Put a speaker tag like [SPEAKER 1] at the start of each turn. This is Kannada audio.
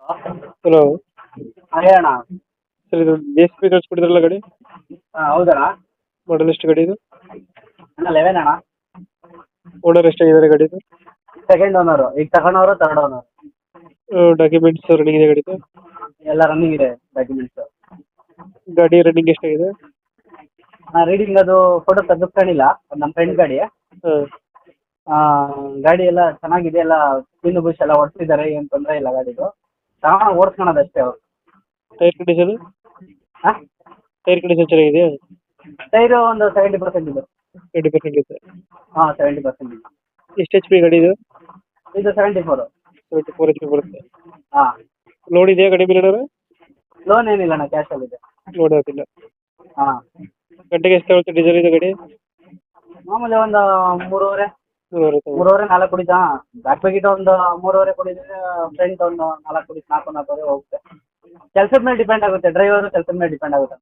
[SPEAKER 1] ಹಲೋ.
[SPEAKER 2] ಹೇಳಣ್ಣ.
[SPEAKER 1] ಸರ್ ಇದು JCB ಕಳ್ಸ್ಕೊಟ್ಟಿದ್ರಲ್ಲ ಗಾಡಿ,
[SPEAKER 2] ಹೌದಣ್ಣ.
[SPEAKER 1] ಮಾಡಲ್ ಎಷ್ಟು ಗಾಡಿ ಇದು?
[SPEAKER 2] ಅಣ್ಣ 11 ಅಣ್ಣ.
[SPEAKER 1] ಓನರ್ ಎಷ್ಟಾಗಿದ್ದಾರೆ ಗಾಡಿದು?
[SPEAKER 2] ಸೆಕೆಂಡ್ ಓನರು, ಈಗ ತಗೊಂಡವರು ಥರ್ಡ್ ಓನರ್.
[SPEAKER 1] ಡಾಕ್ಯುಮೆಂಟ್ಸ್ ರನ್ನಿಂಗ್ ಇದೆ ಗಾಡಿದು?
[SPEAKER 2] ಎಲ್ಲ ರನ್ನಿಂಗ್ ಇದೆ ಡಾಕ್ಯುಮೆಂಟ್ಸು.
[SPEAKER 1] ಗಾಡಿ ರನ್ನಿಂಗ್ ಎಷ್ಟಾಗಿದೆ?
[SPEAKER 2] ರೀಡಿಂಗ್ ಅದು ಫೋಟೋ ತೆಗೆದುಕೊಂಡಿಲ್ಲ, ನಮ್ಮ ಫ್ರೆಂಡ್ ಗಾಡಿ. ಗಾಡಿ ಎಲ್ಲ ಚೆನ್ನಾಗಿದೆ, ಎಲ್ಲ ಪಿನ್ನು ಬುಷ್ ಎಲ್ಲ ಹೊಡ್ಸಿದ್ದಾರೆ, ಏನು ತೊಂದರೆ ಇಲ್ಲ ಗಾಡಿದು. ತಗೊಂಡು ಓಡಿಸ್ಕೊಳೋದು ಅಷ್ಟೇ ಅವರು.
[SPEAKER 1] Tyre condition?
[SPEAKER 2] ಹಾಂ,
[SPEAKER 1] ಟೈರ್ ಕಂಡೀಷನ್ ಚೆನ್ನಾಗಿದೆಯಾ?
[SPEAKER 2] ಟೈರು ಒಂದು 70% ಇದೆ.
[SPEAKER 1] 20% ಇದೆ.
[SPEAKER 2] ಹಾಂ, 70% ಇದೆ.
[SPEAKER 1] ಎಷ್ಟು HP ಗಾಡಿ ಇದು?
[SPEAKER 2] ಇದು 74.
[SPEAKER 1] 74 HP ಬರುತ್ತೆ.
[SPEAKER 2] ಹಾಂ.
[SPEAKER 1] ಲೋನ್ ಇದೆಯಾ ಗಾಡಿ ಮೇಲೆ ಏನಾರ?
[SPEAKER 2] ಲೋನ್ ಏನಿಲ್ಲ ಅಣ್ಣ, ಕ್ಯಾಶಲ್ಲಿದೆ.
[SPEAKER 1] ಲೋನ್ ಆಗಿಲ್ಲ.
[SPEAKER 2] ಹಾಂ.
[SPEAKER 1] ಗಂಟೆಗೆ ಎಷ್ಟು ತಗೊಳುತ್ತೆ ಡೀಸೆಲ್ ಇದು ಗಾಡಿ?
[SPEAKER 2] ಮಾಮೂಲಿ ಒಂದು 3.5
[SPEAKER 1] 3
[SPEAKER 2] 4 ಕುಡಿತಾ. ಬ್ಯಾಕ್ ಪ್ಯಾಕೆಟ್ ಒಂದು 3.5 ಕುಡಿದ್ರೆ, ಫ್ರಂಟ್ ಒಂದು 4 ಕುಡಿ 4 4.5 ಹೋಗುತ್ತೆ. ಕೆಲಸದ ಮೇಲೆ ಡಿಪೆಂಡ್ ಆಗುತ್ತೆ, ಡ್ರೈವರು ಕೆಲಸದ ಮೇಲೆ ಡಿಪೆಂಡ್ ಆಗುತ್ತೆ.